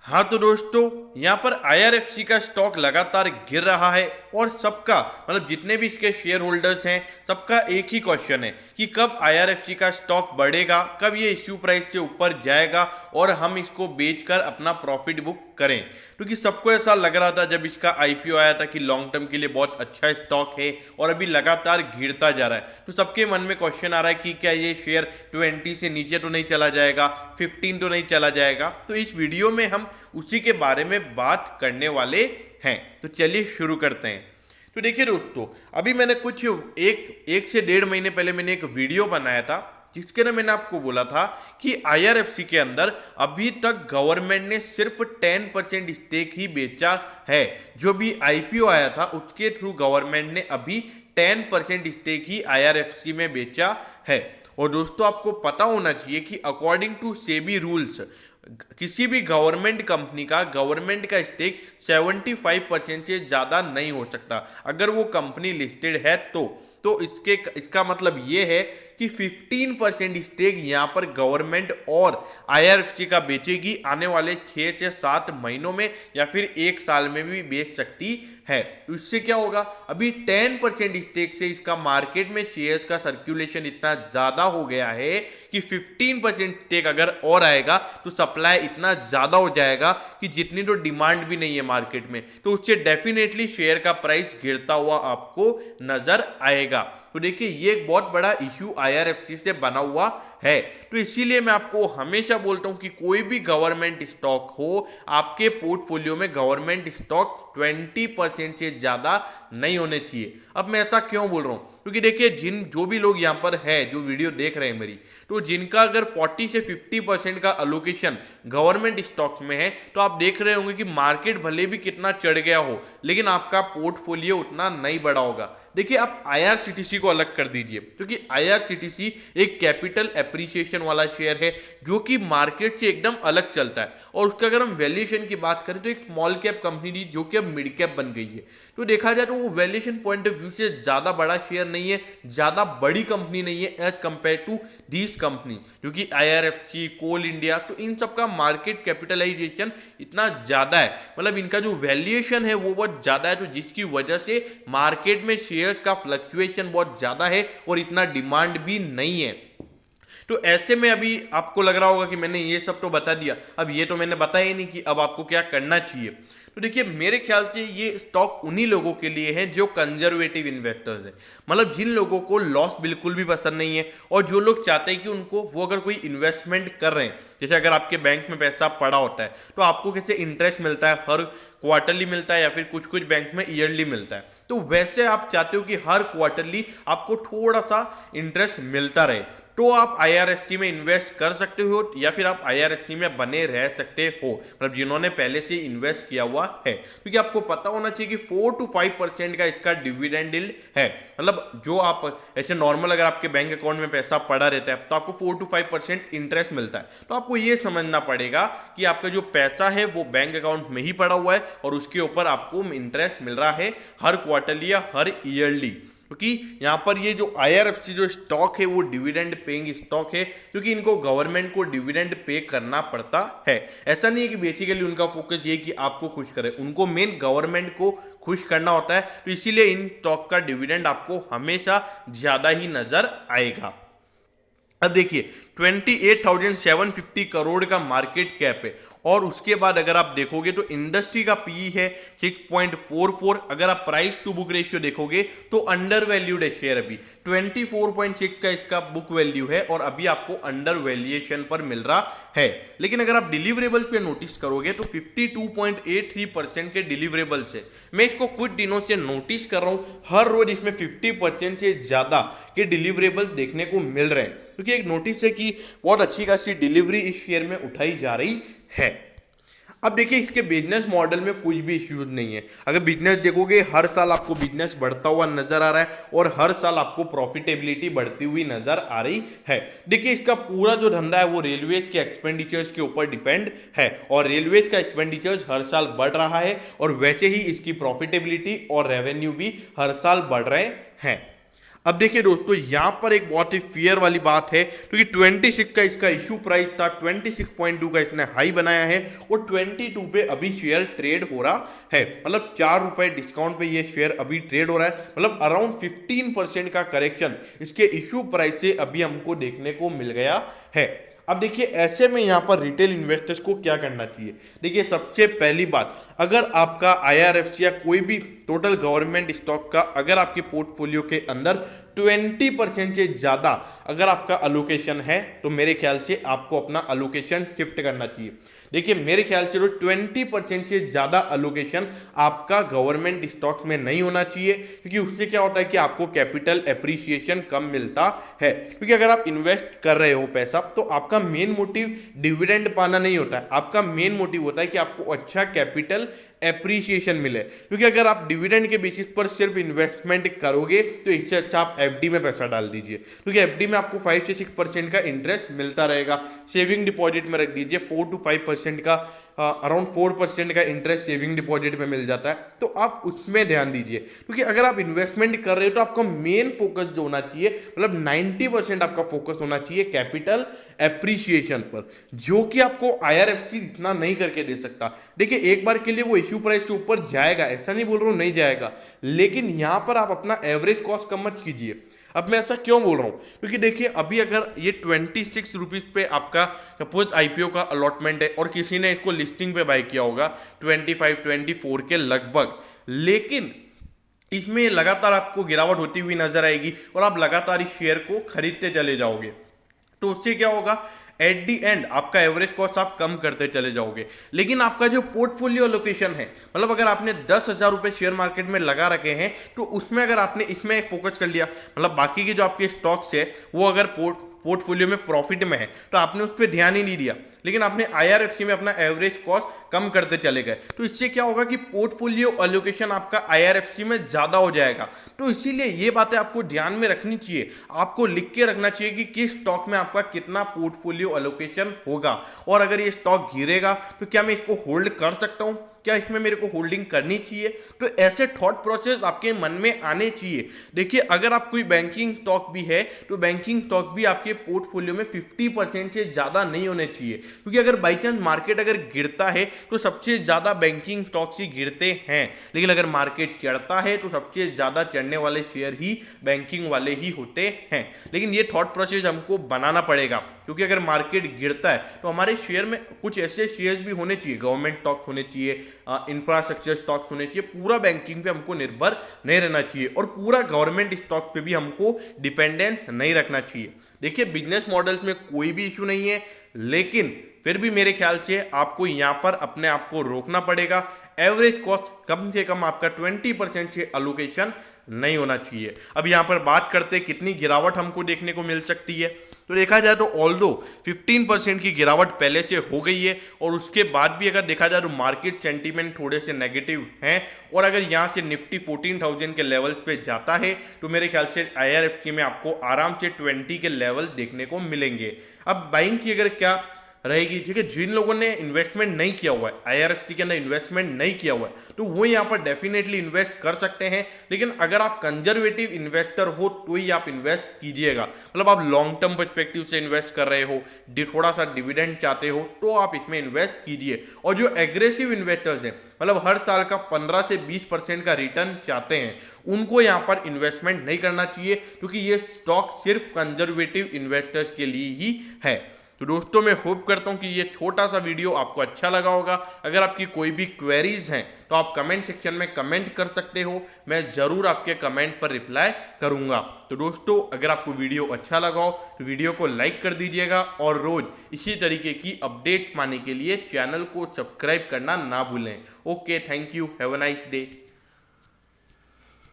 हाँ तो दोस्तों, यहाँ पर आईआरएफसी का स्टॉक लगातार गिर रहा है और सबका मतलब जितने भी इसके शेयर होल्डर्स हैं सबका एक ही क्वेश्चन है कि कब आईआरएफसी का स्टॉक बढ़ेगा, कब ये इश्यू प्राइस से ऊपर जाएगा और हम इसको बेचकर अपना प्रॉफिट बुक करें। क्योंकि सबको ऐसा लग रहा था जब इसका आईपीओ आया था कि लॉन्ग टर्म के लिए बहुत अच्छा स्टॉक है और अभी लगातार गिरता जा रहा है। तो सबके मन में क्वेश्चन आ रहा है कि क्या ये शेयर 20 से नीचे तो नहीं चला जाएगा, 15 तो नहीं चला जाएगा। तो इस वीडियो में हम उसी के बारे में बात करने वाले हैं। तो चलिए शुरू करते हैं। तो देखिए दोस्तों, अभी मैंने कुछ एक से 1.5 महीने पहले मैंने एक वीडियो बनाया था जिसके अंदर मैंने आपको बोला था कि आईआरएफसी के अंदर अभी तक गवर्नमेंट ने सिर्फ 10% स्टेक ही बेचा है। जो भी आईपीओ आया था उसके थ्रू गवर्नमेंट ने अभी 10% स्टेक ही आईआरएफसी में बेचा है। और दोस्तों, आपको पता होना चाहिए कि अकॉर्डिंग टू सेबी रूल्स किसी भी गवर्नमेंट कंपनी का गवर्नमेंट का स्टेक 75% से ज़्यादा नहीं हो सकता। अगर वो कंपनी लिस्टेड है तो इसका मतलब ये है कि 15% स्टेक यहाँ पर गवर्नमेंट और आईआरएफसी का बेचेगी आने वाले 6 से 7 महीनों में या फिर 1 साल में भी बेच सकती है। तो इससे क्या होगा, अभी 10% स्टेक से इसका मार्केट में शेयर्स का सर्कुलेशन इतना ज़्यादा हो गया है कि 15% स्टेक अगर और आएगा तो सप्लाई इतना ज़्यादा हो जाएगा कि जितनी तो डिमांड भी नहीं है मार्केट में, तो उससे डेफिनेटली शेयर का प्राइस गिरता हुआ आपको नजर आएगा। तो देखिए, ये एक बहुत बड़ा इश्यू आईआरएफसी से बना हुआ है। तो इसीलिए मैं आपको हमेशा बोलता हूं कि कोई भी गवर्नमेंट स्टॉक हो, आपके पोर्टफोलियो में गवर्नमेंट स्टॉक 20% से ज़्यादा नहीं होने चाहिए। अब मैं ऐसा क्यों बोल रहा हूं, क्योंकि देखिए जो भी लोग यहाँ पर है जो वीडियो देख रहे हैं मेरी, तो जिनका अगर 40 से 50% का अलोकेशन गवर्नमेंट स्टॉक्स में है, तो आप देख रहे होंगे कि मार्केट भले भी कितना चढ़ गया हो लेकिन आपका पोर्टफोलियो उतना नहीं बढ़ा होगा। देखिए, आप आईआरसीटीसी को अलग कर दीजिए, क्योंकि आईआरसीटीसी एक कैपिटल एप्रिसिएशन वाला शेयर है जो कि मार्केट से एकदम अलग चलता है। और उसका अगर हम वैल्यूएशन की बात करें तो एक स्मॉल कैप कंपनी थी जो कि अब मिड कैप बन गई है। तो देखा जाए तो वो वैल्यूएशन पॉइंट ऑफ व्यू से ज़्यादा बड़ा शेयर नहीं है, ज़्यादा बड़ी कंपनी नहीं है as compare to these company, जो कि आईआरएफसी, कोल इंडिया, तो इन सब का मार्केट कैपिटलाइजेशन इतना ज़्यादा है, मतलब इनका जो वैल्यूएशन है वो बहुत ज़्यादा है। तो जिसकी वजह से मार्केट में शेयर्स का फ्लक्चुएशन बहुत ज़्यादा है और इतना डिमांड भी नहीं है। तो ऐसे में अभी आपको लग रहा होगा कि मैंने ये सब तो बता दिया, अब ये तो मैंने बताया ही नहीं कि अब आपको क्या करना चाहिए। तो देखिए, मेरे ख्याल से ये स्टॉक उन्हीं लोगों के लिए है जो कंजर्वेटिव इन्वेस्टर्स हैं, मतलब जिन लोगों को लॉस बिल्कुल भी पसंद नहीं है और जो लोग चाहते हैं कि उनको वो अगर कोई इन्वेस्टमेंट कर रहे हैं, जैसे अगर आपके बैंक में पैसा पड़ा होता है तो आपको कैसे इंटरेस्ट मिलता है, हर क्वार्टरली मिलता है या फिर कुछ कुछ बैंक में ईयरली मिलता है, तो वैसे आप चाहते हो कि हर क्वार्टरली आपको थोड़ा सा इंटरेस्ट मिलता रहे, तो आप आईआरएसटी में इन्वेस्ट कर सकते हो या फिर आप आईआरएसटी में बने रह सकते हो, मतलब जिन्होंने पहले से इन्वेस्ट किया हुआ है। क्योंकि आपको पता होना चाहिए कि 4 to 5% का इसका डिविडेंड यील्ड है, मतलब जो आप ऐसे नॉर्मल अगर आपके बैंक अकाउंट में पैसा पड़ा रहता है तो आपको 4 to 5% इंटरेस्ट मिलता है। तो आपको ये समझना पड़ेगा कि आपका जो पैसा है वो बैंक अकाउंट में ही पड़ा हुआ है और उसके ऊपर आपको इंटरेस्ट मिल रहा है हर क्वार्टरली या हर ईयरली। क्योंकि यहाँ पर ये जो आईआरएफसी जो स्टॉक है वो डिविडेंड पेइंग स्टॉक है, क्योंकि इनको गवर्नमेंट को डिविडेंड पे करना पड़ता है। ऐसा नहीं है कि बेसिकली उनका फोकस ये कि आपको खुश करे, उनको मेन गवर्नमेंट को खुश करना होता है। तो इसीलिए इन स्टॉक का डिविडेंड आपको हमेशा ज़्यादा ही नजर आएगा। अब देखिए, 28,750 करोड़ का मार्केट कैप है और उसके बाद अगर आप देखोगे तो इंडस्ट्री का पीई है 6.44। अगर आप प्राइस टू बुक रेशियो देखोगे तो अंडर वैल्यूड है शेयर, अभी 24.6 का इसका बुक वैल्यू है और अभी आपको अंडर वैल्यूएशन पर मिल रहा है। लेकिन अगर आप डिलीवरेबल पे नोटिस करोगे तो 52.83% के डिलीवरेबल्स है। मैं इसको कुछ दिनों से नोटिस कर रहा हूँ, हर रोज इसमें 50% से ज़्यादा के डिलीवरेबल्स देखने को मिल रहे हैं, क्योंकि एक नोटिस है कि बहुत अच्छी खासी डिलीवरी इस शेयर में उठाई जा रही है। अब देखिए, इसके बिजनेस मॉडल में कुछ भी इश्यूज नहीं है। अगर बिजनेस देखोगे, हर साल आपको बिजनेस बढ़ता हुआ नजर आ रहा है और हर साल आपको प्रॉफिटेबिलिटी बढ़ती हुई नजर आ रही है। देखिए, इसका पूरा जो धंधा है वो रेलवेज के एक्सपेंडिचर्स के ऊपर डिपेंड है और रेलवेज का एक्सपेंडिचर्स हर साल बढ़ रहा है और वैसे ही इसकी प्रॉफिटेबिलिटी और रेवेन्यू भी हर साल बढ़ रहे हैं। अब देखिए दोस्तों, यहाँ पर एक बहुत ही फेयर वाली बात है, क्योंकि 26 का इसका इशू प्राइस था, 26.2 का इसने हाई बनाया है और 22 पे अभी शेयर ट्रेड हो रहा है। मतलब 4 रुपए डिस्काउंट पे ये शेयर अभी ट्रेड हो रहा है। मतलब अराउंड 15% का करेक्शन इसके इशू प्राइस से अभी हमको देखने को मिल गया है। अब देखिए, ऐसे में यहाँ पर रिटेल इन्वेस्टर्स को क्या करना चाहिए। देखिए, सबसे पहली बात, अगर आपका IRFC या कोई भी टोटल गवर्नमेंट स्टॉक का अगर आपके पोर्टफोलियो के अंदर 20% से ज़्यादा अगर आपका अलोकेशन है, तो मेरे ख्याल से आपको अपना अलोकेशन शिफ्ट करना चाहिए। देखिए, मेरे ख्याल से तो 20% से ज़्यादा अलोकेशन आपका गवर्नमेंट स्टॉक्स में नहीं होना चाहिए, क्योंकि उससे क्या होता है कि आपको कैपिटल एप्रिसिएशन कम मिलता है। क्योंकि अगर आप इन्वेस्ट कर रहे हो पैसा, तो आपका मेन मोटिव डिविडेंड पाना नहीं होता है, आपका मेन मोटिव होता है कि आपको अच्छा कैपिटल एप्रिसिएशन मिले। क्योंकि अगर आप डिविडेंड के बेसिस पर सिर्फ इन्वेस्टमेंट करोगे, तो इससे अच्छा आप FD में पैसा डाल दीजिए, क्योंकि FD में आपको 5 से 6% का इंटरेस्ट मिलता रहेगा। सेविंग डिपॉजिट में रख दीजिए, 4 to 5% का, अराउंड 4% का इंटरेस्ट सेविंग डिपॉजिट में मिल जाता है, तो आप उसमें ध्यान दीजिए। क्योंकि अगर आप इन्वेस्टमेंट कर रहे हो, तो आपका मेन फोकस जो होना चाहिए, मतलब 90% आपका फोकस होना चाहिए कैपिटल एप्रिसिएशन पर, जो कि आपको IRFC इतना नहीं करके दे सकता। देखिए, एक बार के लिए वो इश्यू प्राइस के ऊपर जाएगा, ऐसा नहीं बोल रहा हूँ नहीं जाएगा, लेकिन यहाँ पर आप अपना एवरेज कॉस्ट कम मत कीजिए। अब मैं ऐसा क्यों बोल रहा हूँ, क्योंकि देखिए, अभी अगर ये 26 रुपीज़ पे आपका सपोज IPO का अलॉटमेंट है और किसी ने इसको लिस्टिंग पे बाय किया होगा 25-24 के लगभग, लेकिन इसमें लगातार आपको गिरावट होती हुई नजर आएगी और आप लगातार इस शेयर को खरीदते चले जाओगे, तो उससे क्या होगा, एट दी एंड आपका एवरेज कॉस्ट आप कम करते चले जाओगे। लेकिन आपका जो पोर्टफोलियो लोकेशन है, मतलब अगर आपने 10,000 रुपये शेयर मार्केट में लगा रखे हैं, तो उसमें अगर आपने इसमें फोकस कर लिया, मतलब बाकी के जो आपके स्टॉक्स है वो अगर पोर्टफोलियो में प्रॉफिट में है, तो आपने उस पर ध्यान ही नहीं दिया, लेकिन आपने IRFC में अपना एवरेज कॉस्ट कम करते चले गए, तो इससे क्या होगा कि पोर्टफोलियो एलोकेशन आपका IRFC में ज़्यादा हो जाएगा। तो इसीलिए ये बातें आपको ध्यान में रखनी चाहिए, आपको लिख के रखना चाहिए कि किस स्टॉक में आपका कितना पोर्टफोलियो एलोकेशन होगा, और अगर ये स्टॉक गिरेगा तो क्या मैं इसको होल्ड कर सकता हूँ, क्या इसमें मेरे को होल्डिंग करनी चाहिए। तो ऐसे थॉट प्रोसेस आपके मन में आने चाहिए। देखिए, अगर आप कोई बैंकिंग स्टॉक भी है, तो बैंकिंग स्टॉक भी आपके पोर्टफोलियो में 50% से ज़्यादा नहीं होने चाहिए, क्योंकि अगर बाई चांस मार्केट अगर गिरता है तो सबसे ज़्यादा बैंकिंग स्टॉक्स ही गिरते हैं, लेकिन अगर मार्केट चढ़ता है तो सबसे ज़्यादा चढ़ने वाले शेयर ही बैंकिंग वाले ही होते हैं। लेकिन ये थॉट प्रोसेस हमको बनाना पड़ेगा, क्योंकि अगर मार्केट गिरता है तो हमारे शेयर में कुछ ऐसे शेयर्स भी होने चाहिए, गवर्नमेंट स्टॉक्स होने चाहिए, इंफ्रास्ट्रक्चर स्टॉक्स होने चाहिए, पूरा बैंकिंग पे हमको निर्भर नहीं रहना चाहिए और पूरा गवर्नमेंट स्टॉक पे भी हमको डिपेंडेंस नहीं रखना चाहिए। देखिए, बिजनेस मॉडल्स में कोई भी इशू नहीं है, लेकिन फिर भी मेरे ख्याल से आपको यहाँ पर अपने आप को रोकना पड़ेगा। एवरेज कॉस्ट कम से कम आपका 20% से अलोकेशन नहीं होना चाहिए। अब यहाँ पर बात करते हैं कितनी गिरावट हमको देखने को मिल सकती है, तो देखा जाए तो ऑल्दो 15% की गिरावट पहले से हो गई है, और उसके बाद भी अगर देखा जाए तो मार्केट सेंटीमेंट थोड़े से नेगेटिव हैं, और अगर यहाँ से निफ्टी 14,000 के लेवल्स पे जाता है, तो मेरे ख्याल से IRFC में आपको आराम से 20 के लेवल देखने को मिलेंगे। अब बाइंग की अगर क्या रहेगी, ठीक है, जिन लोगों ने इन्वेस्टमेंट नहीं किया हुआ है, IRFC के अंदर इन्वेस्टमेंट नहीं किया हुआ है, तो वो यहाँ पर डेफिनेटली इन्वेस्ट कर सकते हैं। लेकिन अगर आप कंजर्वेटिव इन्वेस्टर हो तो ही आप इन्वेस्ट कीजिएगा, मतलब आप लॉन्ग टर्म पर्सपेक्टिव से इन्वेस्ट कर रहे हो, थोड़ा सा डिविडेंड चाहते हो, तो आप इसमें इन्वेस्ट कीजिए। और जो एग्रेसिव इन्वेस्टर्स हैं, मतलब हर साल का 15 से 20% का रिटर्न चाहते हैं, उनको यहाँ पर इन्वेस्टमेंट नहीं करना चाहिए, क्योंकि ये स्टॉक सिर्फ कंजर्वेटिव इन्वेस्टर्स के लिए ही है। तो दोस्तों, मैं होप करता हूं कि ये छोटा सा वीडियो आपको अच्छा लगा होगा। अगर आपकी कोई भी क्वेरीज हैं तो आप कमेंट सेक्शन में कमेंट कर सकते हो, मैं ज़रूर आपके कमेंट पर रिप्लाई करूंगा। तो दोस्तों, अगर आपको वीडियो अच्छा लगा हो तो वीडियो को लाइक कर दीजिएगा, और रोज़ इसी तरीके की अपडेट पाने के लिए चैनल को सब्सक्राइब करना ना भूलें। Okay, thank you, have a nice day.